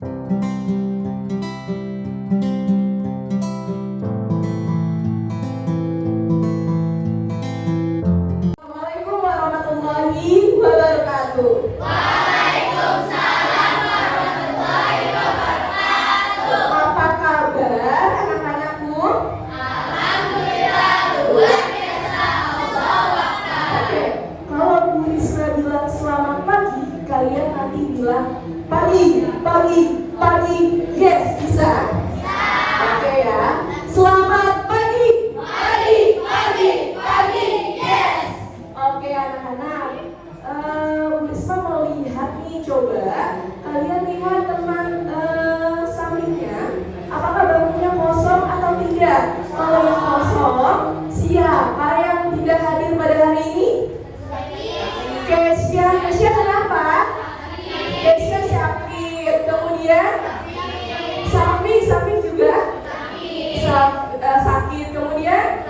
Assalamualaikum warahmatullahi wabarakatuh. Waalaikumsalam warahmatullahi wabarakatuh. Apa kabar anak-anakku? Alhamdulillah luar biasa. Allahu Akbar. Oke, kalau Bu Risma bilang selamat pagi, kalian nanti bilang pagi, pagi, pagi. Yes, bisa? Oke ya. Selamat pagi. Pagi, pagi, pagi. Yes. Oke anak-anak, Bu Risma mau lihat nih, coba kalian lihat teman sampingnya, apakah bangkunya kosong atau tidak? Kalau yang kosong, siapa yang tidak hadir pada hari ini? Kesya. Kesya kenapa? Kesya sakit. Kemudian Safi juga sakit. Kemudian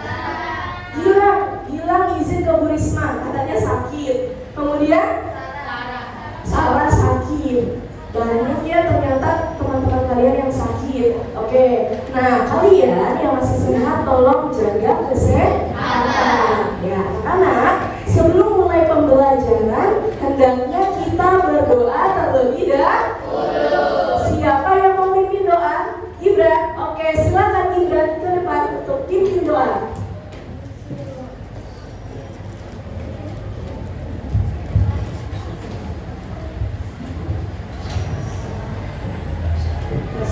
Gilang izin ke Bu Risma, katanya sakit. Kemudian Sarah sakit. Banyak ya ternyata teman-teman kalian yang sakit. Oke, nah kalian yang masih sehat tolong jaga kesehatan. Ya, anak-anak, sebelum mulai pembelajaran hendaknya kita berdoa terlebih dahulu. Siapa yang mau pimpin doa? Gibran. Oke, silakan Gibran ke depan untuk pimpin doa.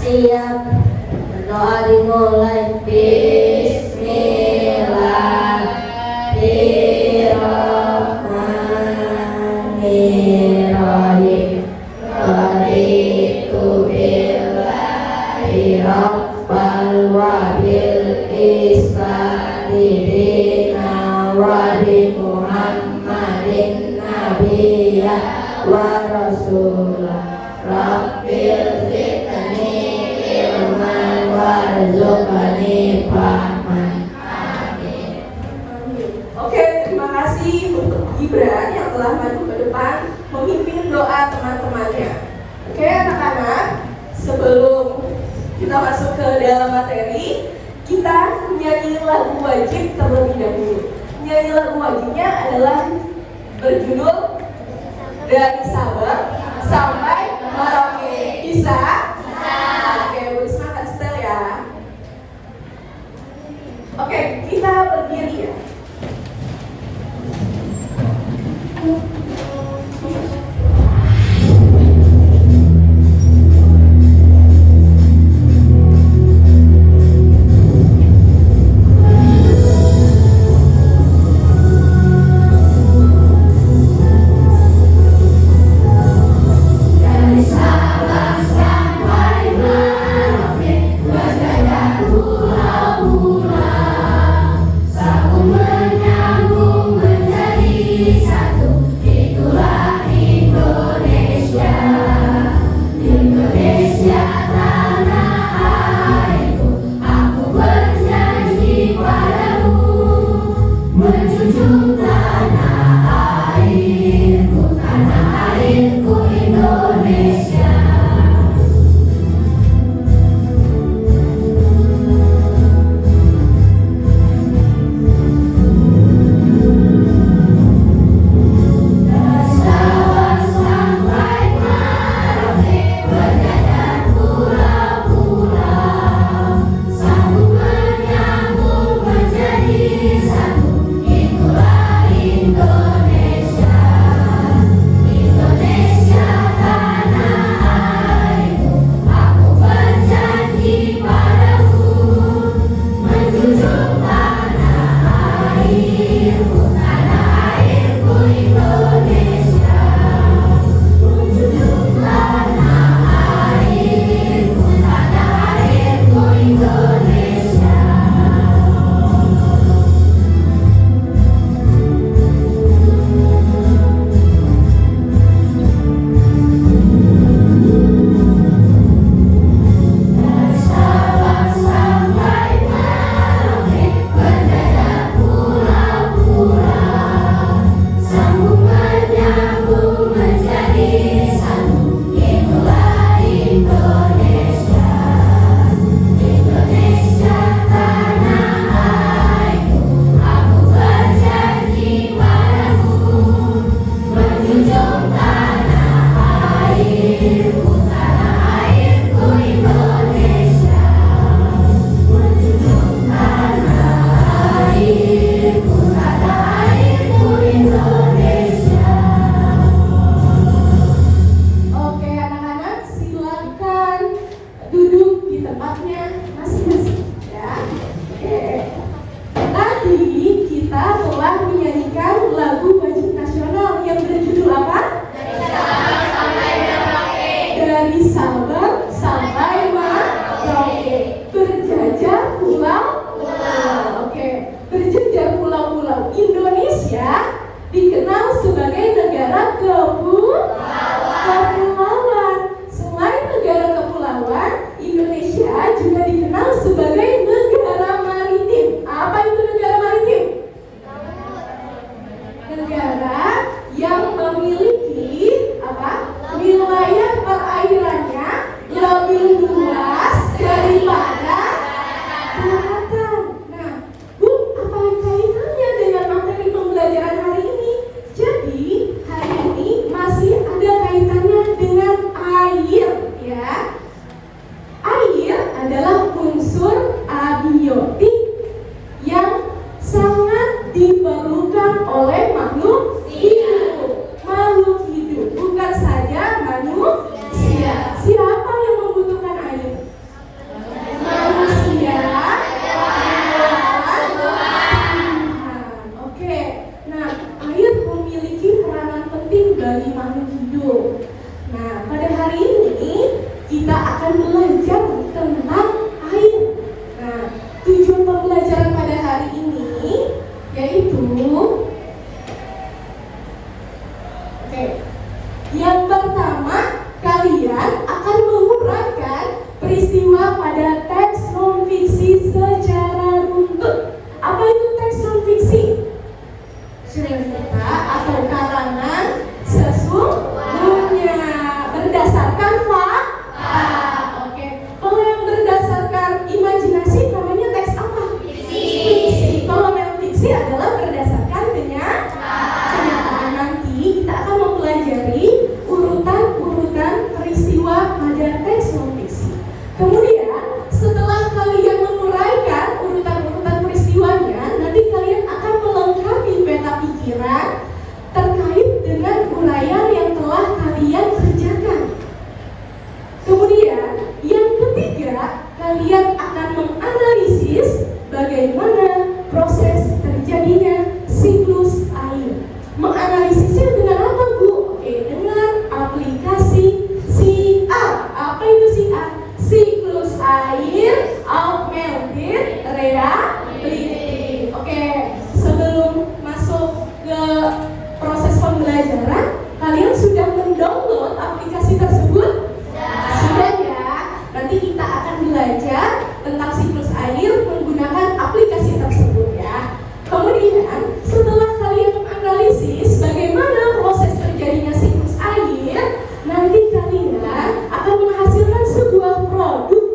Siap. Berdoa dimulai. Bismillahirrahmanirrahim. Raditu billahi rabbal wa bil islami dina wa bi Muhammadin nabiyya wa rasulah. Rabbil zidni ilman warzuqni fahman. Amin. Oke, terima kasih untuk Gibran yang telah maju ke depan memimpin doa teman-temannya. Oke anak-anak, sebelum kita masuk ke dalam materi, kita nyanyi lagu wajib terlebih dahulu. Nyanyi lagu wajibnya adalah berjudul Dari Sabang Sampai Merauke. Bisa? Oke, Bu Risma akan setel ya. Oke, kita berdiri ya. Dari Sabang sampai jawabnya masing-masing ya. Oke. Tadi kita telah menyanyikan lagu wajib nasional yang berjudul apa? Dari Sabang sampai Merauke. Berjajah pulau-pulau. Oke. Berjajah pulau-pulau. Indonesia dikenal sebagai negara kepulauan. Selain negara kepulauan, Indonesia juga dikenal sebagai negara maritim. Apa itu negara maritim? Negara yang memiliki apa? Wilayah perairannya lebih luas daripada daratan. Nah, Bu, apa kaitannya dengan materi pembelajaran hari ini? Jadi, hari ini masih ada kaitannya dengan air, ya. Air adalah unsur abiotik yang sangat diperlukan oleh makhluk hidup. Makhluk hidup, bukan saja manusia. Siapa yang membutuhkan air? Manusia. Oke. Nah, air memiliki peranan penting bagi makhluk hidup. Nah, pada hari ini kita akan belajar tentang air. Nah, tujuan pembelajaran pada hari ini yaitu yang pertama, kalian akan menguraikan peristiwa pada teks non-fiksi secara runtut. Apa itu teks non-fiksi? Cerita atau karangan sesungguhnya berdasarkan fakta. Oke. Kalau yang berdasarkan imajinasi namanya teks apa? Fiksi. Kalau yang fiksi adalah berdasarkan kenyataan. Nanti kita akan mempelajari urutan-urutan peristiwa pada teks non-fiksi. Kemudian setelah kalian menguraikan urutan-urutan peristiwanya, nanti kalian akan melengkapi peta pikiran terkait dengan uraian yang telah kalian kerjakan. Kemudian yang ketiga, kalian akan menganalisis bagaimana proses terjadinya siklus air. Menganalisisnya dengan apa, Bu? Oke, dengan aplikasi CR. Apa itu CR? Siklus air augmented reality. Oke, sebelum masuk ke proses pembelajaran, kalian sudah mendownload aplikasi tersebut? Sudah ya. Nanti kita akan belajar tentang siklus air menggunakan aplikasi tersebut ya. Kemudian setelah kalian menganalisis bagaimana proses terjadinya siklus air, nanti kalian akan menghasilkan sebuah produk.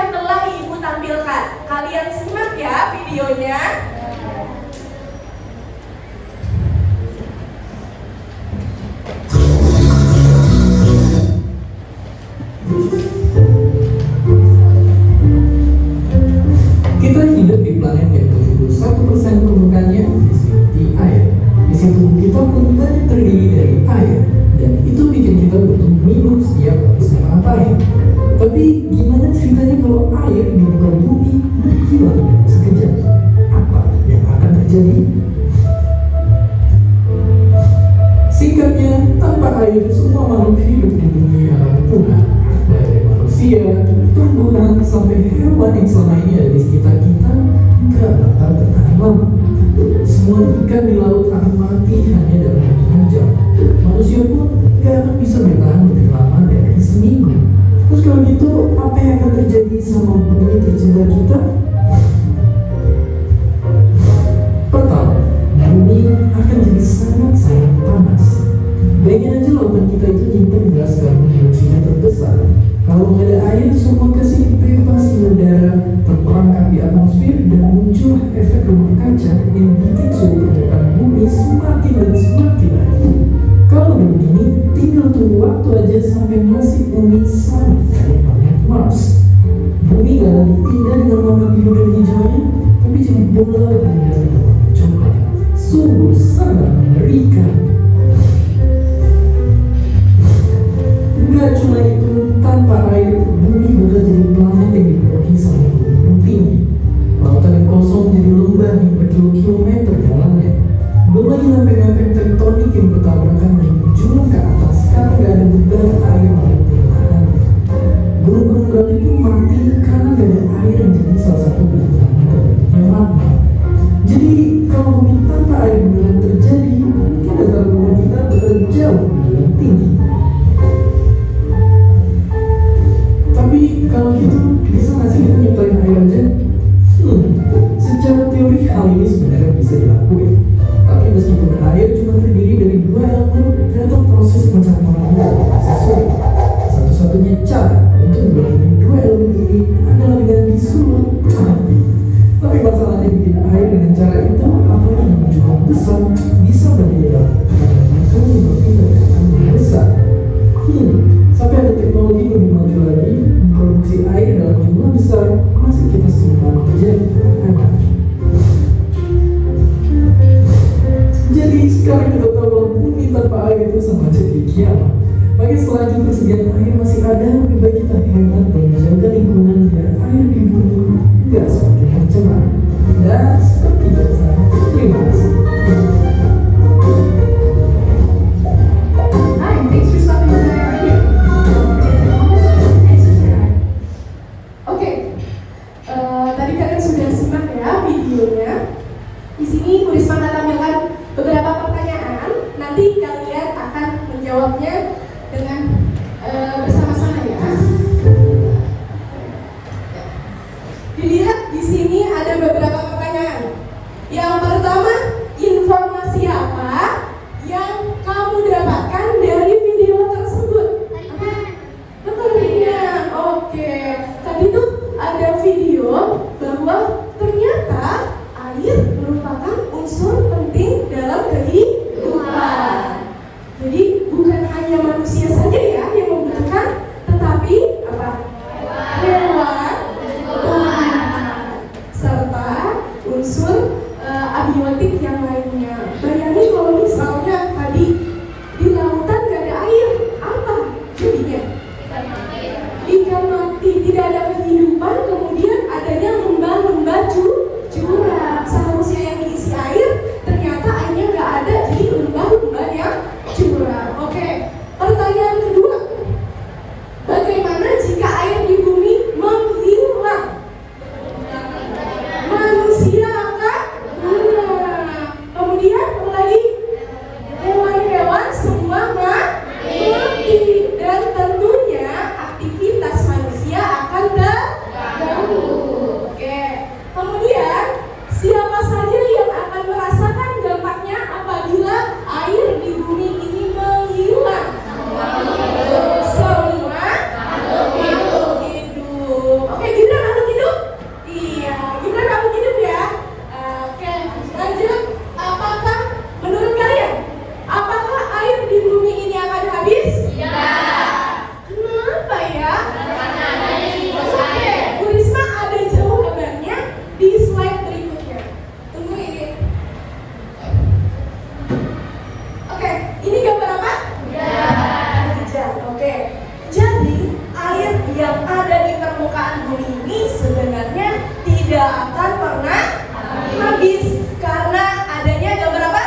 yang telah Ibu tampilkan. Kalian simak ya videonya. Kita hidup di planet yang 71% permukaannya diselimuti air. Isi tubuh kita pun banyak terdiri dari air, dan itu bikin kita butuh minum setiap habis ngapa-ngapain. Tapi gimana ceritanya kalau air di muka bumi menghilang dalam sekejap? Apa yang akan terjadi? Singkatnya, tanpa air semua makhluk hidup di bumi akan punah. Dari manusia, tumbuhan, sampai hewan yang selama ini ada di sekitar kita nggak bakal bertahan lama. Semua ikan di laut akan mati hanya dalam hitungan jam. Manusia pun nggak akan bisa bertahan lebih lama dari seminggu. Terus kalau gitu, apa yang akan terjadi sama bumi tercinta kita? Pertama, bumi akan jadi sangat-sangat panas. Bayangin aja lautan kita itu nyimpen gas karbon dioksida terbesar. Kalau nggak ada air, semua gas ini bebas mengudara, terperangkap di atmosfer, dan muncul efek rumah kaca yang bikin suhu permukaan bumi semakin dan semakin naik. Kalau udah begini, tinggal tunggu waktu aja sampai nasib bumi sama kayak planet Mars. Bumi gak lagi indah dengan warna biru dan hijaunya, tapi jadi bola dan warna coklat. Sungguh sangat mengerikan. Enggak cuma itu, tanpa air, bumi bakal jadi planet yang dipenuhi sama gunung tinggi. Lautan yang kosong jadi lembah yang berkilometer dalamnya. Belum lagi lempeng-lempeng tektonik yang bertabrakan dan menjulang ke atas karena gak ada beban air maupun penahan. Gunung-gunung berapi pun mati karena gak ada air yang jadi salah satu bentangan terbentuknya magma. Jadi kalau bumi tanpa air beneran terjadi, mungkin dasar bumi kita bakal jauh lebih tinggi. Tapi kalau gitu, bisa nggak sih kita nyiptain air aja? Secara teori hal ini sebenarnya bisa dilakuin. Tapi meskipun air cuma terdiri dari dua elemen, ternyata proses pencampurannya masih sulit. Satu-satunya cara untuk menggabungkan dua elemen ini adalah dengan disulut api. Tapi masalahnya bikin air dengan cara itu, apalagi dengan jumlah besar, bisa berbeda. Maka kita akan besar. Sampai ada teknologi lebih maju lagi, memproduksi air dalam jumlah besar masih kita simpan terjadi. Jadi sekarang kita tahu bahwa bumi tanpa air itu sama aja kayak kiamat. Bagi selagi persediaan air masih ada, lebih baik kita hemat dan menjaga lingkungan biar air di bumi nggak semakin tercemar. Dan seperti biasa, terima kasih. Hi, thanks for stopping by our video. Oke, tadi kalian sudah simak ya videonya. Di sini Bu Risma akan tampilkan beberapa pertanyaan. Nanti kalian akan menjawabnya dengan bersama-sama ya. Dilihat di sini ada beberapa pertanyaan. Yang pertama, informasi apa yang kamu dapatkan dari video tersebut? Ringan. Oke. Tadi tuh ada video bahwa ternyata air merupakan unsur penting dalam kehidupan. Jadi bukan hanya manusia saja ya yang membutuhkan, tetapi apa? Hewan, tumbuhan, serta unsur abiotik akan pernah habis karena adanya gambar apa?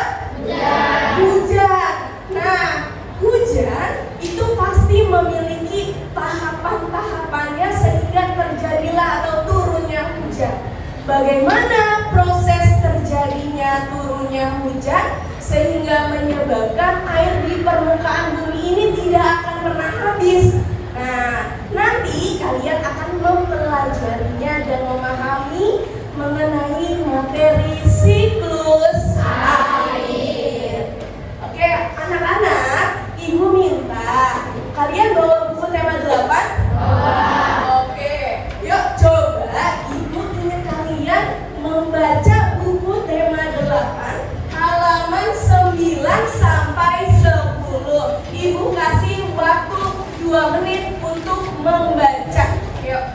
Hujan. Nah, hujan itu pasti memiliki tahapan-tahapannya sehingga terjadilah atau turunnya hujan. Bagaimana proses terjadinya turunnya hujan sehingga menyebabkan air di permukaan bumi ini tidak akan pernah habis? Nah, nanti kalian akan mempelajarinya dan memahami mengenai materi siklus air. Oke, anak-anak, Ibu minta kalian bawa buku tema 8? Oke, yuk coba Ibu ingin kalian membaca buku tema 8 halaman 9 sampai 10. Ibu kasih waktu 2 menit untuk membaca. Yuk.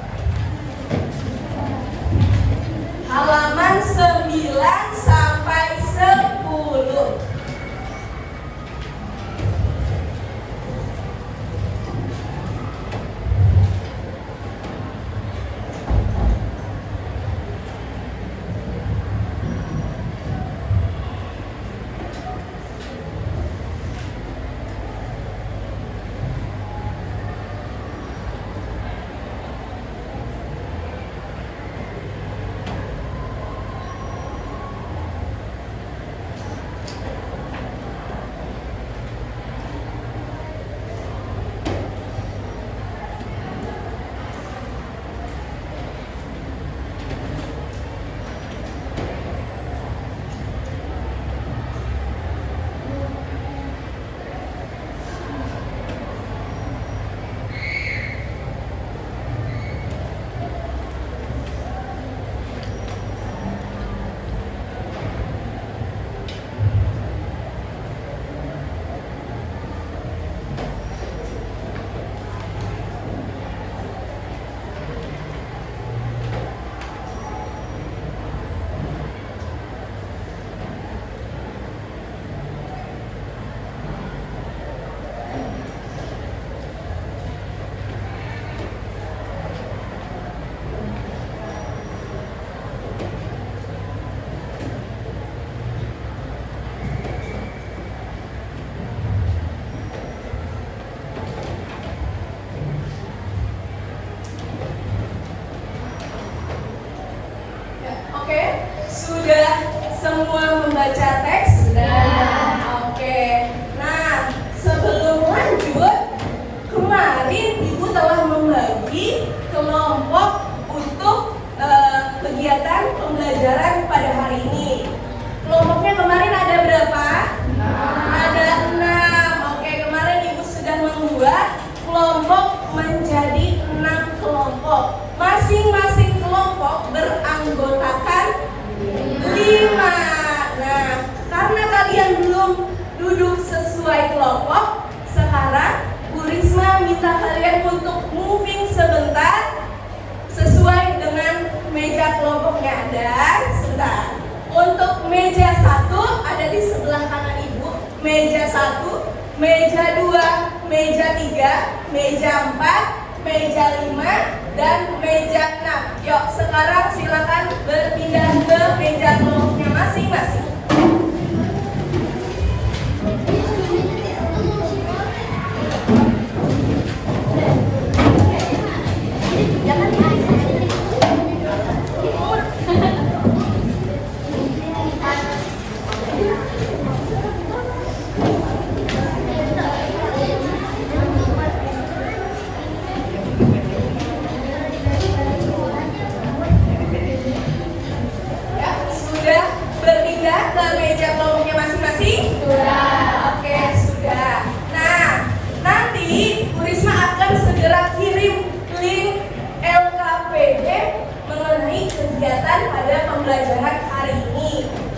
Halaman 9 sampai 10. Sudah semua membaca teks? Sudah. Oke. Nah, sebelum lanjut, kemarin Ibu telah membagi kelompok untuk kegiatan pembelajaran pada hari ini. Kelompoknya kemarin ada berapa? Ada 6. Oke, kemarin Ibu sudah membuat kelompok menjadi 6 kelompok. Masing-masing kelompok beranggotakan 5. Nah, karena kalian belum duduk sesuai kelompok, sekarang Bu Risma minta kalian untuk moving sebentar sesuai dengan meja kelompoknya. Dan sebentar, untuk meja 1 ada di sebelah kanan Ibu. Meja 1, meja 2, meja 3, meja 4, meja 5, dan meja 6. Yuk, sekarang silakan berpindah ke meja kelompoknya masing-masing.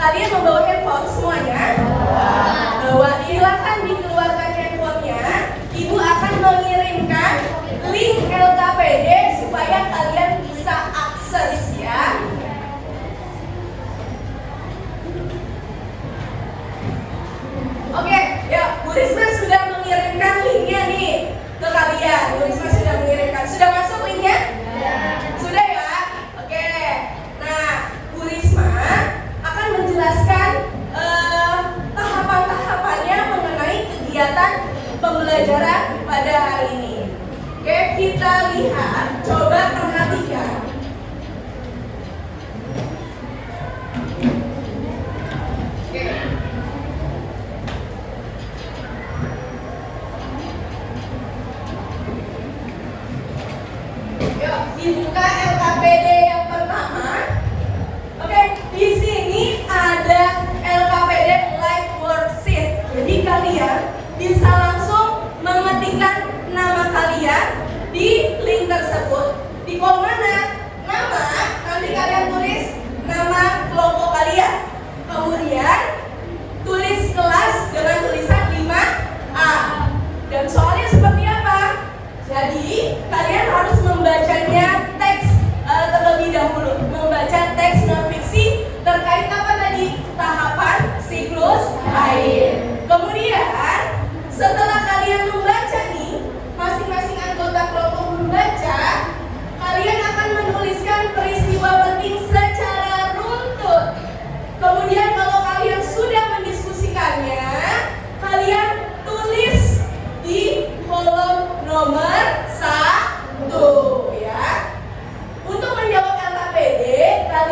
Kalian membawa handphone semuanya? Bawa, silakan dikeluarkan handphonenya. Ibu akan mengirimkan link LKPD supaya kalian bisa akses ya. Oke, ya Bu Risma sudah mengirimkan linknya nih ke kalian. Bu Risma sudah mengirimkan. Sudah masuk linknya? Sudah ya? Oke. Nah,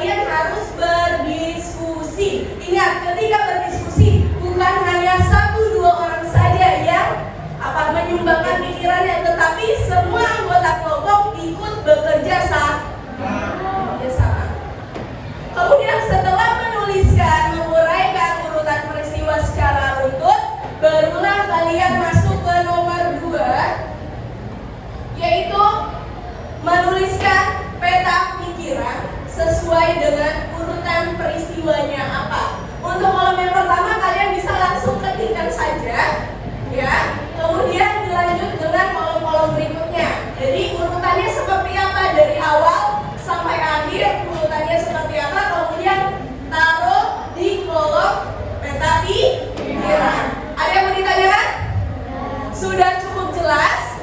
kalian harus berdiskusi. Ingat, ketika berdiskusi bukan hanya 1-2 orang saja yang menyumbangkan pikirannya, tetapi semua anggota kelompok ikut bekerja sama. Kemudian setelah menuliskan, menguraikan urutan peristiwa secara runtut, barulah kalian masuk ke nomor 2, yaitu menuliskan peta pikiran sesuai dengan urutan peristiwanya apa. Untuk kolom yang pertama kalian bisa langsung ketikkan saja, ya. Kemudian dilanjut dengan kolom-kolom berikutnya. Jadi urutannya seperti apa dari awal sampai akhir, urutannya seperti apa, kemudian taruh di kolom peta pikiran. Ada yang mau ditanyakan? Sudah cukup jelas?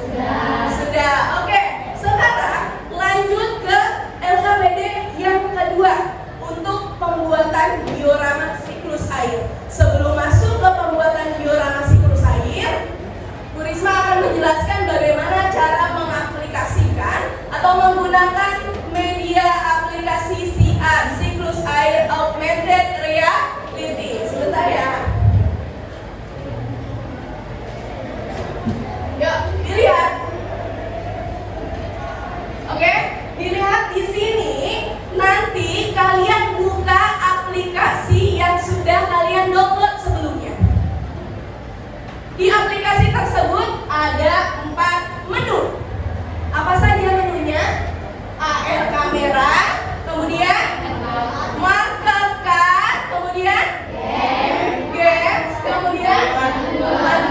Sudah. Oke. Sekarang lanjut ke LKPD yang kedua untuk pembuatan diorama siklus air. Sebelum masuk ke pembuatan diorama siklus air, Bu Risma akan menjelaskan bagaimana cara mengaplikasikan atau menggunakan media aplikasi CR, siklus air augmented reality. Sebentar ya. Yuk, dilihat. Oke, dilihat di sini. Nanti kalian buka aplikasi yang sudah kalian download sebelumnya. Di aplikasi tersebut ada 4 menu. Apa saja menunya? AR kamera, kemudian marker card, kemudian games, kemudian panduan.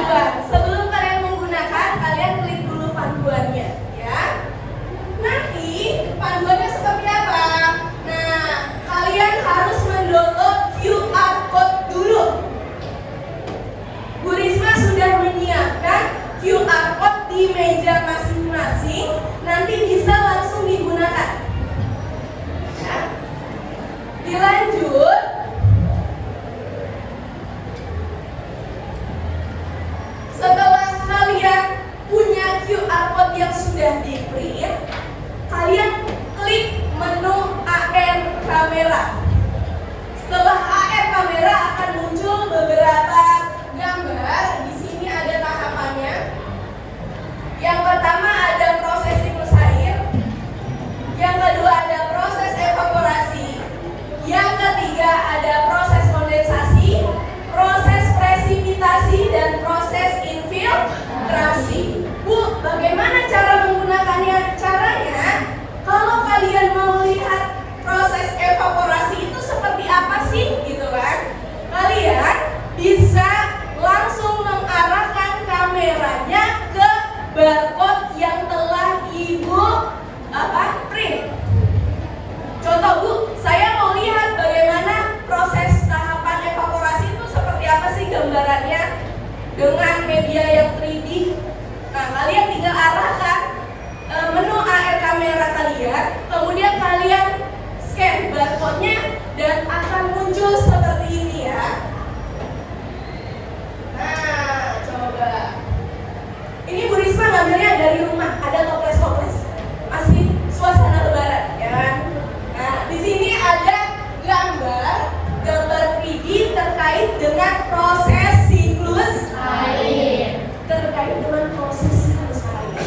Sebelum kalian menggunakan, kalian klik dulu panduannya, ya. Nanti panduannya seperti apa? Nah, kalian harus mendownload QR code dulu. Bu Risma sudah menyiapkan QR code di meja masing-masing, nanti bisa langsung digunakan. Ya. Dilanjut. Setelah kalian punya QR code yang sudah di-print, kalian klik menu AR kamera. Setelah AR kamera akan muncul beberapa gambar. Di sini ada tahapannya. Yang pertama ada proses siklus air. Yang kedua ada proses evaporasi. Yang ketiga ada proses kondensasi, proses presipitasi, dan proses infiltrasi. Bu, bagaimana cara menggunakannya? Caranya, kalau kalian mau lihat proses evaporasi itu seperti apa sih, gitu kan? Kalian bisa langsung mengarahkan kameranya ke barcode yang telah Ibu print. Contoh, Bu, saya mau lihat bagaimana proses tahapan evaporasi itu seperti apa sih gambarannya dengan media yang 3D. Nah, kalian tinggal arahkan menu AR kamera kalian, kemudian kalian scan barcode-nya dan akan muncul seperti ini, ya. Nah, coba. Ini Bu Risma ngambilnya dari rumah, ada toples-toples. Masih suasana lebaran, ya kan? Nah, di sini ada gambar 3D terkait dengan proses siklus air. Terkait dengan proses siklus air.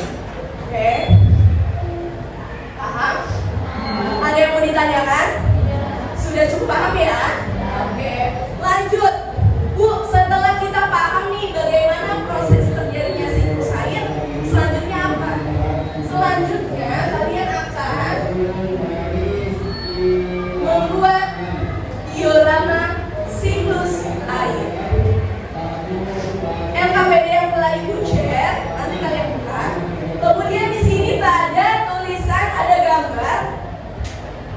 Oke. Paham? Ada yang mau ditanyakan? Sudah cukup paham ya? Oke. Lanjut. Bu, setelah kita paham nih bagaimana proses terjadinya siklus air, selanjutnya apa? Selanjutnya kalian akan membuat diorama siklus air. LKPD yang telah Ibu share, nanti kalian buka. Kemudian di sini ada tulisan, ada gambar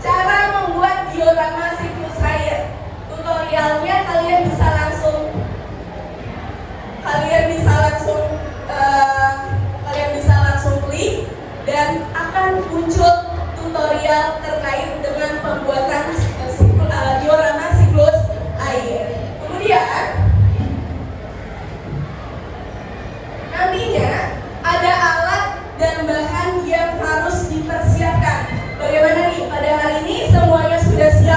cara membuat diorama siklus air. Tutorialnya kalian bisa langsung klik dan akan muncul tutorial terkait dengan pembuatan diorama siklus air. Kemudian nantinya ada alat dan bahan yang harus dipersiapkan. Bagaimana nih pada hari ini semuanya sudah siap?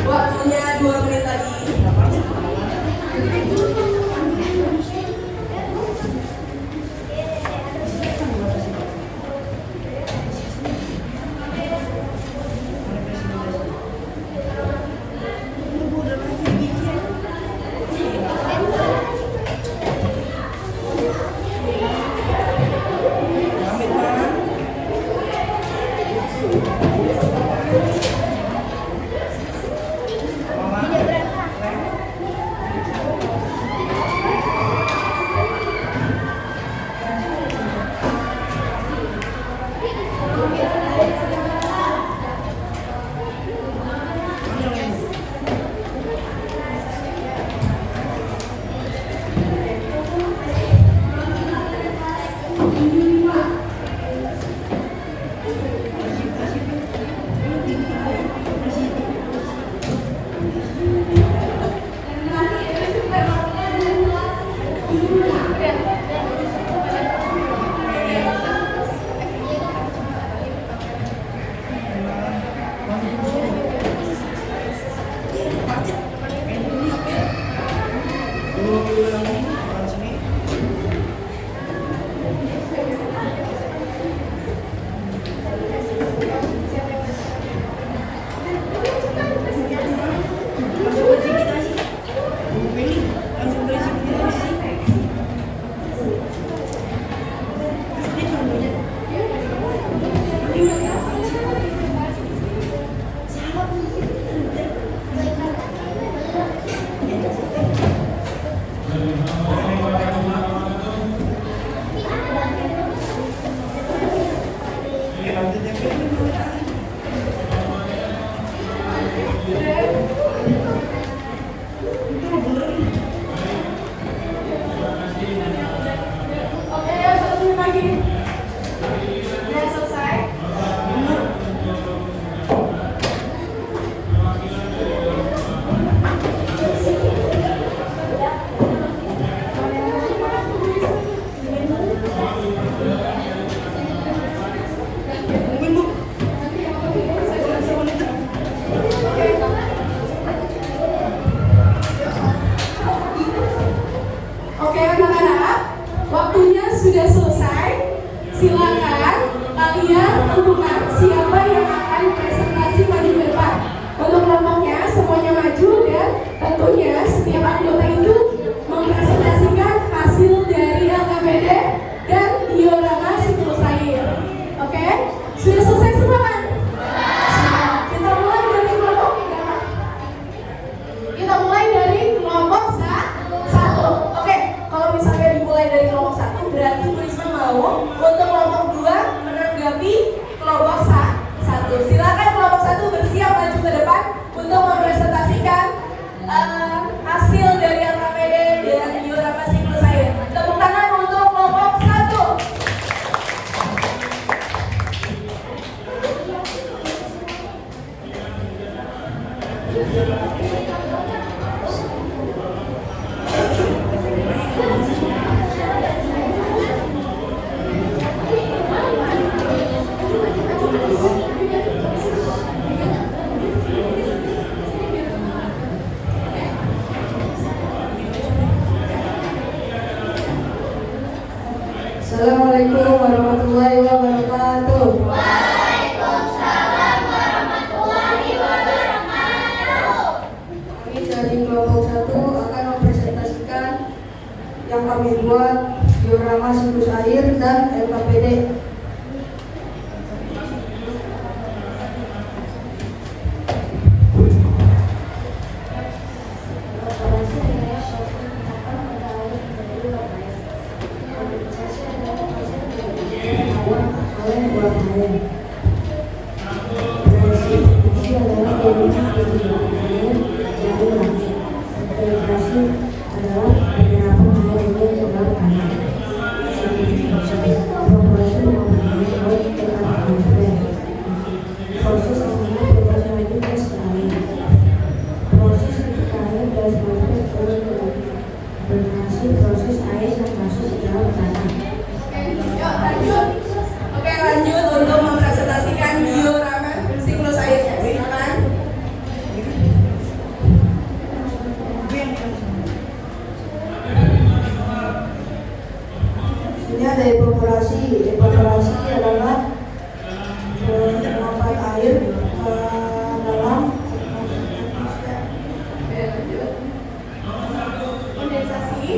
Waktunya 2 menit lagi. Oke anak-anak, waktunya sudah selesai. Silakan kalian tentukan siapa yang akan presentasi maju ke depan. Untuk kelompoknya semuanya maju dan tentunya setiap anggota itu mempresentasikan hasil dari LKPD dan diorama siklus air. Oke, sudah selesai semua kan? Kita mulai dari kelompok Kita mulai dari kelompok satu. Oke, kalau misalnya dimulai dari kelompok 1 berarti Bu Risma mau untuk kelompok 2 menanggapi kelompok 1. Silakan kelompok 1 bersiap maju ke depan untuk mempresentasikan hasil dari LKPD dan diorama siklus air. Tepuk tangan untuk kelompok 1. Assalamualaikum warahmatullahi wabarakatuh. Waalaikumsalam warahmatullahi wabarakatuh. Kami dari kelompok 1 akan mempresentasikan yang kami buat diorama siklus air dan LKPD. Adalah penyerapan air dengan sebab air. evaporasi. Evaporasi adalah penguapan air ke dalam atmosfer. Kondensasi.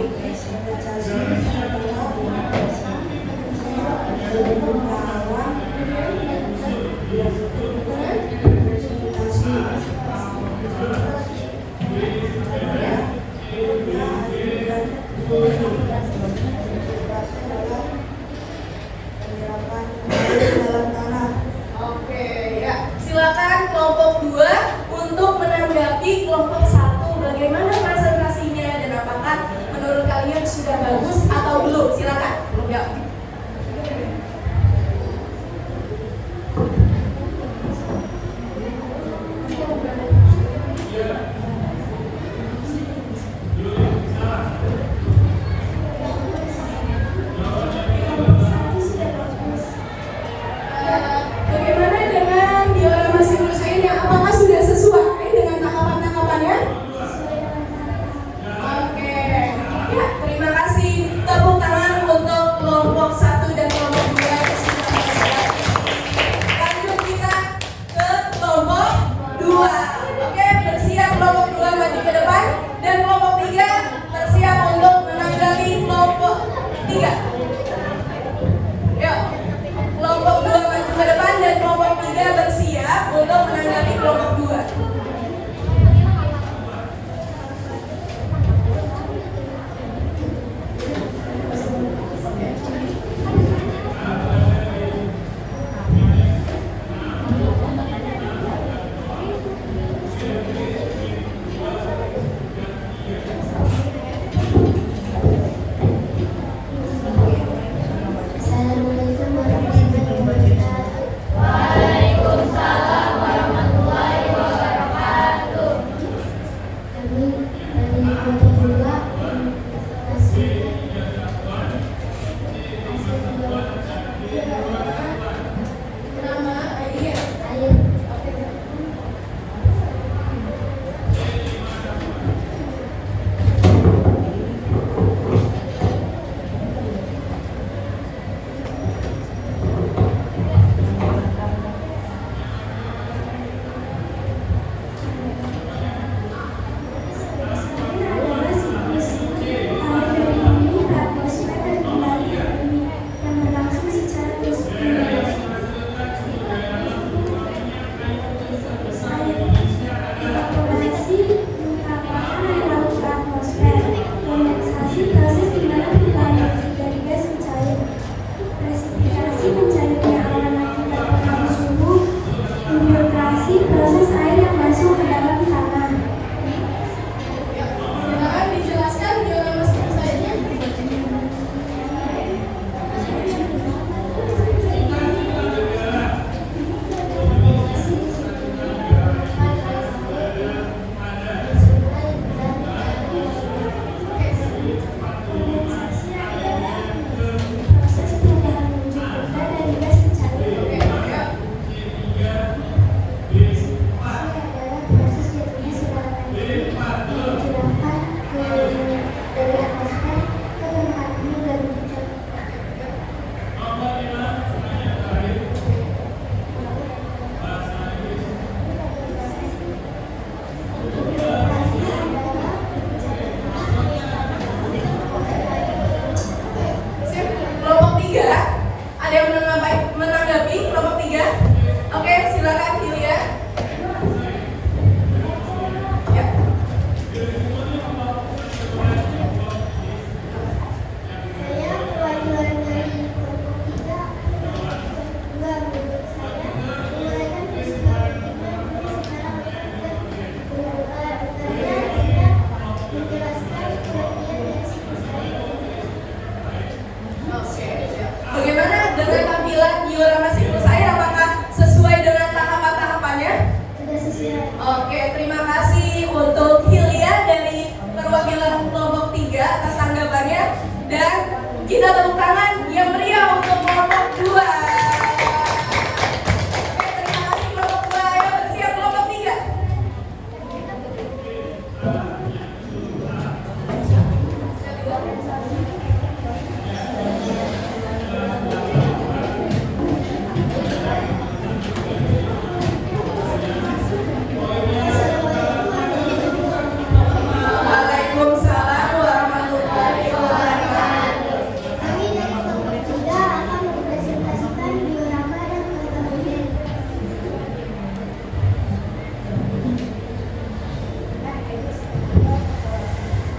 Kondensasi adalah bentuknya awan. Presentasi adalah penyerapan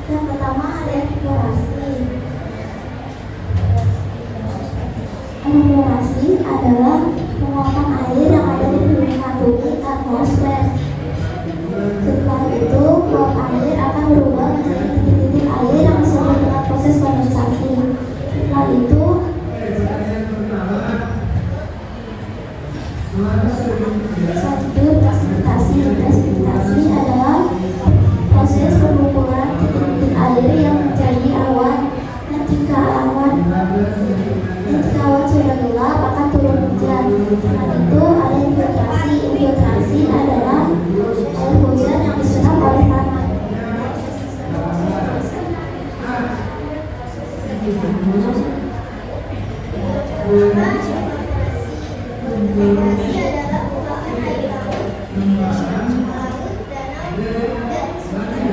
Yang pertama ada eksplorasi. Eksplorasi adalah penguapan air yang ada di mengandungi atmosfer. Setelah itu, uap air akan berubah menjadi titik-titik air yang disebut dengan proses kondensasi. Setelah itu, presipitasi. Presipitasi adalah proses pengumpulan titik-titik air yang menjadi awan. Dan jika awan sudah gelap akan turun hujan. Setelah itu ada infiltrasi. Infiltrasi adalah air hujan yang diserap oleh tanah. Infiltrasi adalah buangan air laut, laut, danau, dan sungai.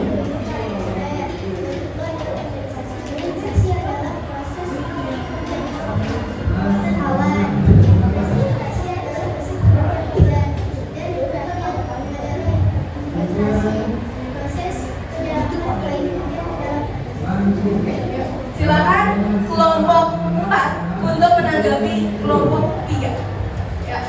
Infiltrasi adalah proses awan. Infiltrasi adalah hujan dan juga proses Silakan kelompok 4 untuk menanggapi kelompok 3. Ya.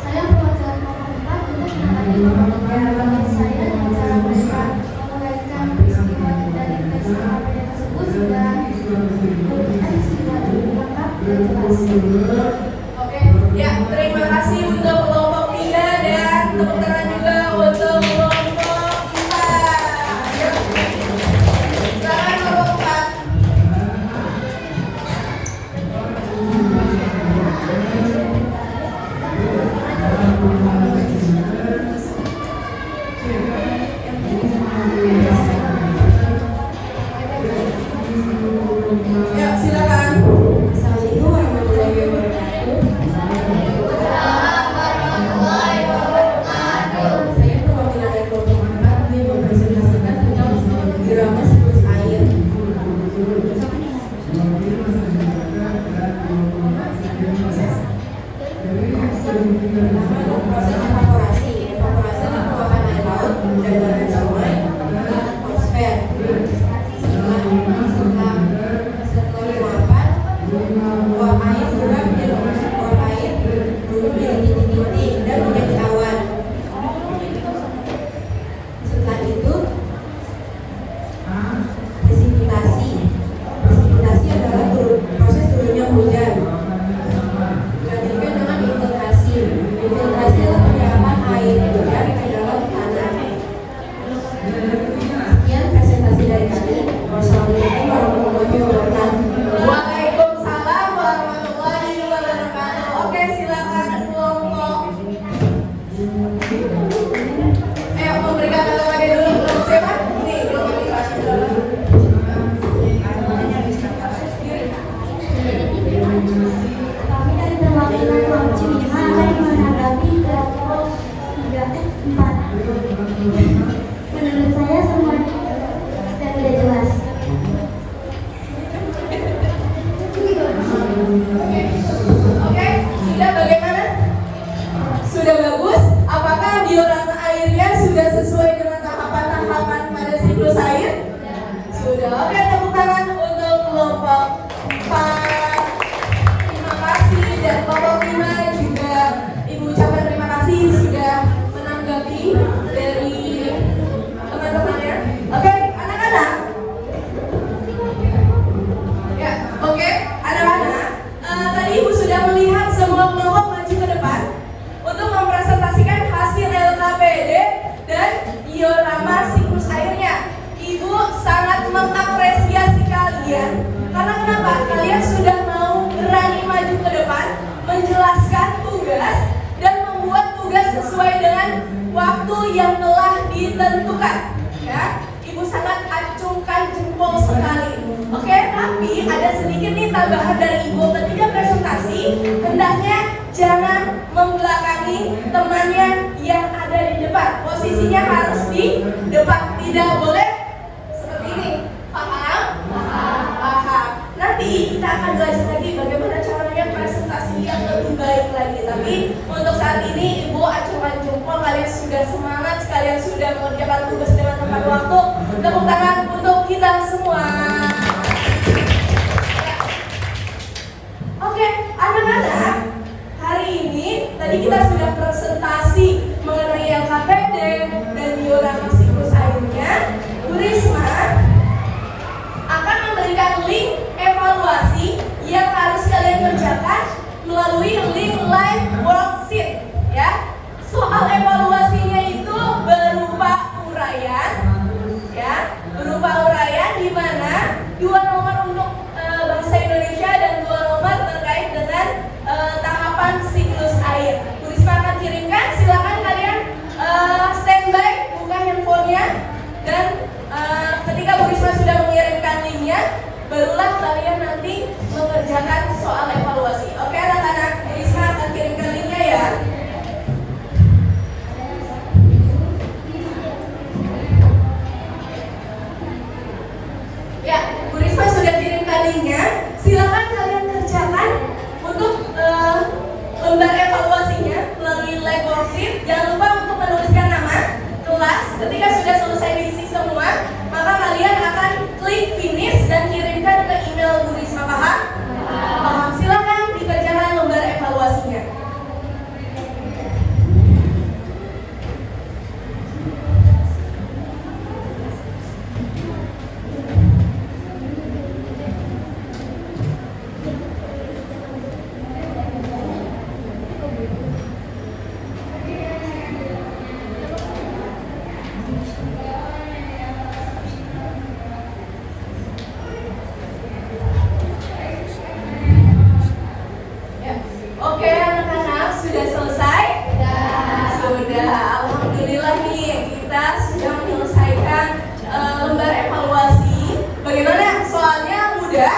Saya perwakilan kelompok 4 untuk menanggapi kelompok 3. Saya dengan cara mereka menguraikan peristiwa dari peristiwa tersebut sudah peristiwa lengkap dan jelas. Oke. Ya, terima kasih untuk kelompok 3 dan tepuk tangan juga untuk kelompok 4. Ya. Silakan kelompok 4. Ya, silakan. Assalamualaikum warahmatullahi wabarakatuh. Saya perwakilan dari kelompok 4 ini mempresentasikan tentang irama siklus air. Pertama, proses evaporasi. Evaporasi adalah penguapan air laut dari aliran sungai ke atmosfer. Setelah penguapan, uap air berubah menjadi titik-titik dan menjadi awan. Setelah itu, presipitasi. Presipitasi adalah proses turunnya hujan. Dilanjutkan dengan infiltrasi. Infiltrasi adalah penyerapan air hujan ke dalam tanah. Sekian presentasi dari kami. Wassalamualaikum warahmatullahi wabarakatuh. Waalaikumsalam warahmatullahi wabarakatuh. Oke, silakan kelompok. Memberikan kata-kata dulu kelompok siapa? Nih, kelompok kita dulu. Kami dari perwakilan kelompok Cibinong akan menanggapi kelompok 4. Menurut saya semuanya sudah tidak jelas. Oke, sudah bagaimana? Sudah bagus? Apakah diorama airnya sudah sesuai dengan tahapan-tahapan pada siklus air? Sudah. Oke, tepuk tangan untuk kelompok 4. Terima kasih, dan kelompok 5 juga Ibu ucapkan terima kasih sudah menanggapi dari teman-temannya. Oke, anak-anak. Ya, oke, anak-anak. Tadi Ibu sudah melihat semua kelompok maju ke depan untuk mempresentasikan hasil LKPD dan diorama siklus airnya. Ibu sangat mengapresiasi kalian karena kenapa? Kalian sudah mau berani maju ke depan, menjelaskan tugas dan membuat tugas sesuai dengan waktu yang telah ditentukan. Ya, Ibu sangat acungkan jempol sekali. Oke, tapi ada sedikit nih tambahan dari Ibu ketika presentasi, hendaknya jangan membelakangi temannya yang ada di depan. Posisinya harus di depan, tidak boleh seperti ini. Paham? Paham. Nanti kita akan belajar lagi bagaimana caranya presentasi yang lebih baik lagi. Tapi untuk saat ini Ibu acungkan jempol, kalian sudah semangat, kalian sudah mengerjakan tugas dengan tepat waktu. Tepuk tangan untuk kita semua. Oke, anak-anak, hari ini tadi kita sudah presentasi mengenai LKPD dan diorama siklus airnya. Bu Risma akan memberikan link evaluasi yang harus kalian kerjakan melalui link live worksheet, ya. Soal evaluasinya itu berupa uraian, ya, berupa uraian di mana 2 nomor untuk bahasa Indonesia dan 2 nomor terkait dengan tahapan siklus air. Bu Risma akan kirimkan, silakan kalian standby, buka handphonenya, dan ketika Bu Risma sudah mengirimkan linknya, barulah kalian nanti mengerjakan soal evaluasi. Oke anak-anak, Bu Risma akan kirimkan linknya ya. Ya, Bu Risma sudah kirimkan linknya. Silakan kalian kerjakan untuk lembar evaluasinya melalui live worksheet. Jangan lupa untuk menuliskan nama, kelas. Ketika sudah selesai diisi semua, maka kalian akan klik finish dan kirimkan ke email Bu Risma. Paham? Paham. Silakan dikerjakan lembar evaluasinya. Oke anak-anak, sudah selesai? Sudah. Alhamdulillah nih, kita sudah menyelesaikan lembar evaluasi. Bagaimana? Soalnya mudah?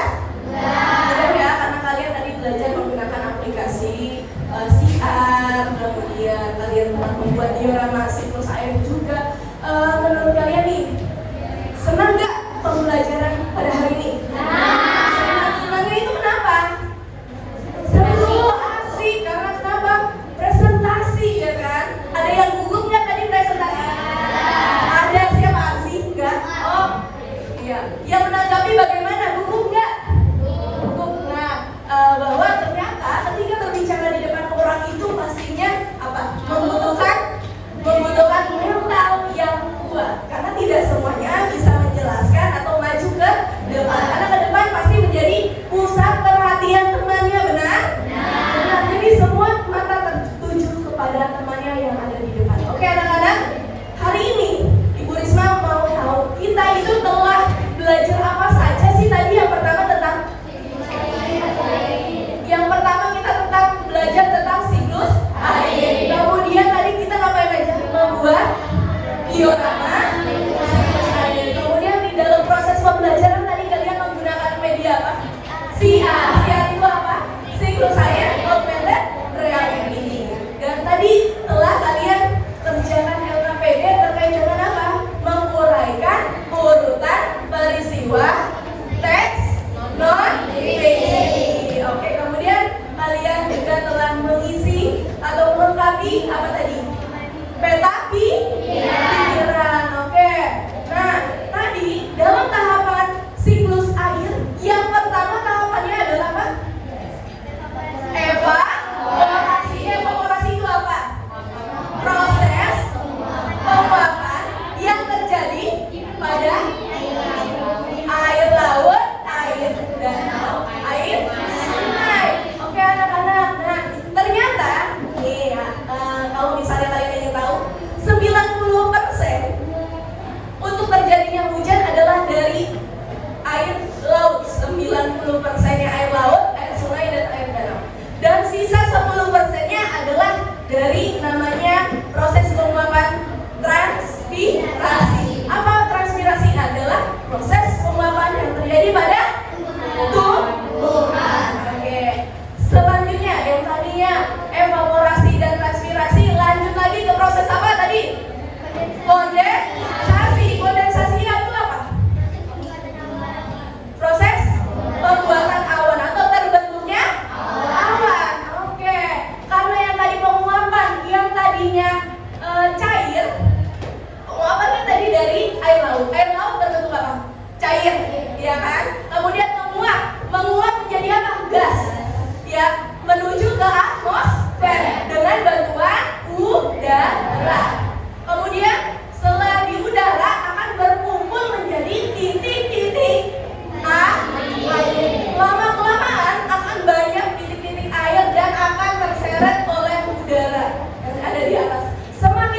Mudah ya, karena kalian tadi belajar menggunakan aplikasi CR, kemudian kalian telah membuat diorama siklus air juga. Menurut kalian nih, senang nggak pembelajaran pada hari ini? Senangnya itu kenapa? Seru, asik, karena kenapa? Presentasi ya kan? Ada yang gugup nggak tadi presentasi? Ada, siapa sih? Enggak? Oh, iya. Yang menanggapi bagaimana? Gugup nggak? Gugup. Nah, bahwa ternyata ketika berbicara di depan orang itu pastinya apa? Membutuhkan mental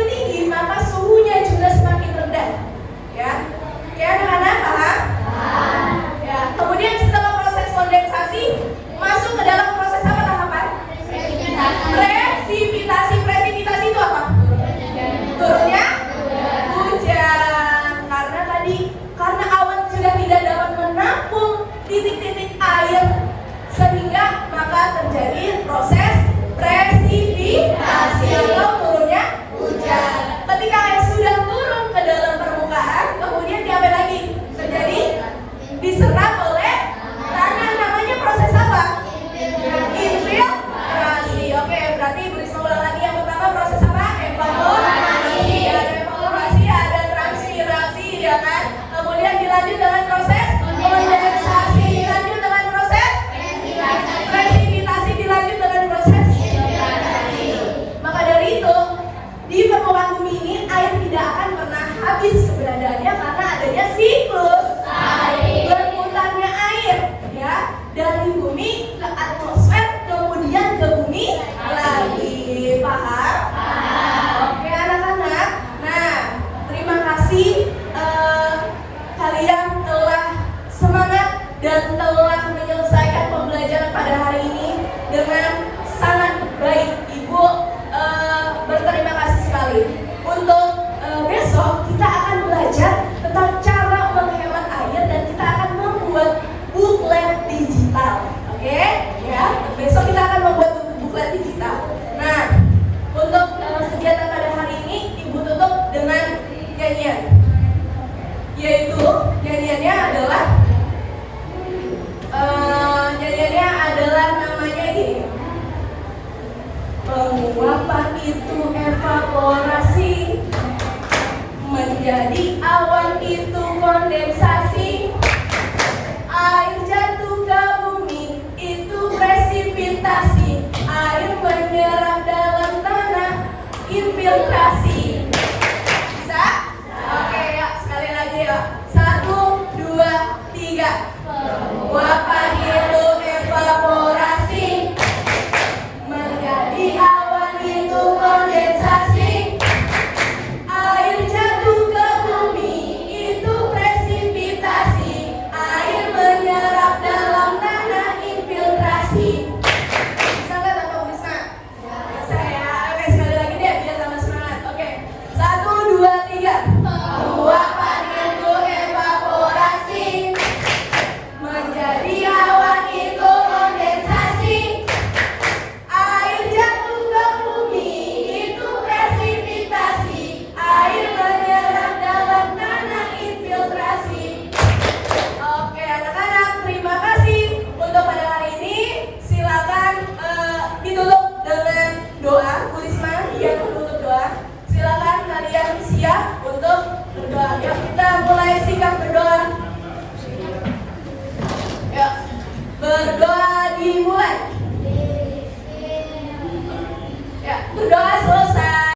semakin tinggi, maka suhunya juga semakin rendah. Ya, oke anak-anak paham? Ya, kemudian setelah proses kondensasi masuk ke dalam proses apa tahapan? Presipitasi. Presipitasi itu apa? Turunnya hujan. Karena awan sudah tidak dapat menampung titik-titik air, sehingga maka terjadi proses presipitasi atau turunnya hujan. Ketika air sudah turun ke dalam permukaan, kemudian diapa lagi? Terjadi diserap oleh tanah. Namanya proses apa? Infiltrasi. Oke, berarti Ibu Risma ulang lagi. Yang pertama proses apa? Evaporasi. Ada evaporasi, ada transpirasi, ya kan? Kemudian dilanjut dengan proses kondensasi, dilanjut dengan proses presipitasi, dilanjut dengan proses infiltrasi. Maka dari itu, di permukaan bumi ini air tidak akan pernah habis keberadaannya karena adanya siklus berputarnya air, ya, dari bumi ke atmosfer, kemudian ke bumi lagi. Paham? Oke anak-anak. Nah, terima kasih kalian telah semangat dan telah menyelesaikan pembelajaran pada hari ini dengan sangat baik. Ibu berterima kasih sekali. Untuk besok kita akan belajar tentang cara menghemat air dan kita akan membuat buklet digital. Oke? Ya, besok kita akan membuat buklet digital. Nah, untuk kegiatan pada hari ini Ibu tutup dengan nyanyian. Yaitu nyanyiannya adalah namanya ini. Penguapan itu evaporasi, menjadi awan itu kondensasi, air jatuh ke bumi itu presipitasi, air menyerap dalam tanah infiltrasi.